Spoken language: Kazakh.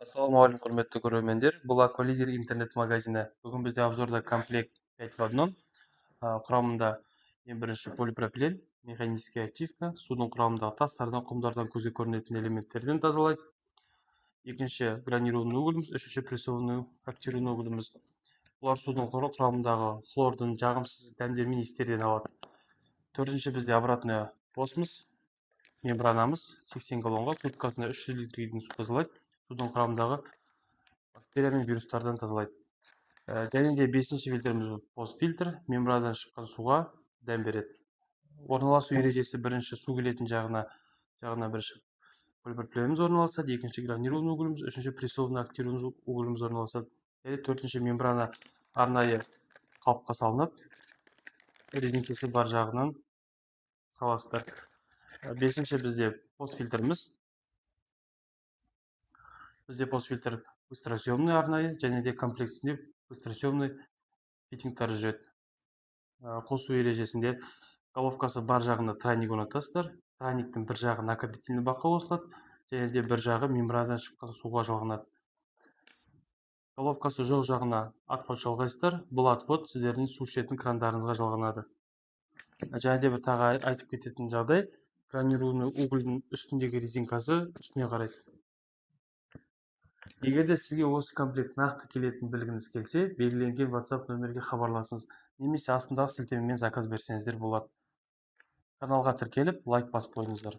Ассалаумағалейкум, құрметті көрермендер. Бұл Аквалидер интернет-магазині. Бүгін бізде обзорда комплект 5 в 1. Құрамында ең бірінші полипропилен, механическая очистка, судың құрамындағы тастардан, құмдардан көзге көрінетін элементтерден тазалайды. Екінші гранированный угольіміз, үшінші прессованный активированный угольіміз. Бұлар судың құрамындағы хлордың жағымсыз дәндер мен иістерден алады. Төртінші бізде обратный осмос, мембранамыз 80 галлонға суткасында 300 литрден су тазалайды. Судың құрамындағы бактерия мен вирустардан тазалайды. Және де бесінші фильтріміз постфильтр, мембранадан шыққан суға дәм береді. Орналасу ережесі: бірінші су келетін жағына бірінші полипропиленіміз орналасады, екінші гранированный угольіміз, үшінші прессованный активированный угольіміз орналасады. Және төртінші мембрана арнайы қалыпқа салынып, резинкесі бар жағынан саласыздар. Бесінші бізде постфильтріміз. Бізде постфильтр быстросъемный арнайы, және де комплексінде быстросъемный фитингтары жүреді. Қосу ережесінде головкасы бар жағына тройник орнатасыздар. Тройниктің бір жағы накопительный баққа қосылады, және де бір жағы мембранадан шыққан суға жалғанады. Головкасы жоқ жағына отвод жалғайсыздар. Бұл отвод сіздердің су ішетін крандарыңызға жалғанады. Және де бір тағы айтып кететін жағдай: гранированный угольдің үстіндегі резинкасы үстіне қарайды. Егер де сізге осы комплект нақты келетін білгіңіз келсе, белгіленген WhatsApp нөмірге хабарласыңыз, немесе астындағы сілтемемен заказ берсеңіздер болады. Каналға тіркеліп, лайк басып қойыңыздар.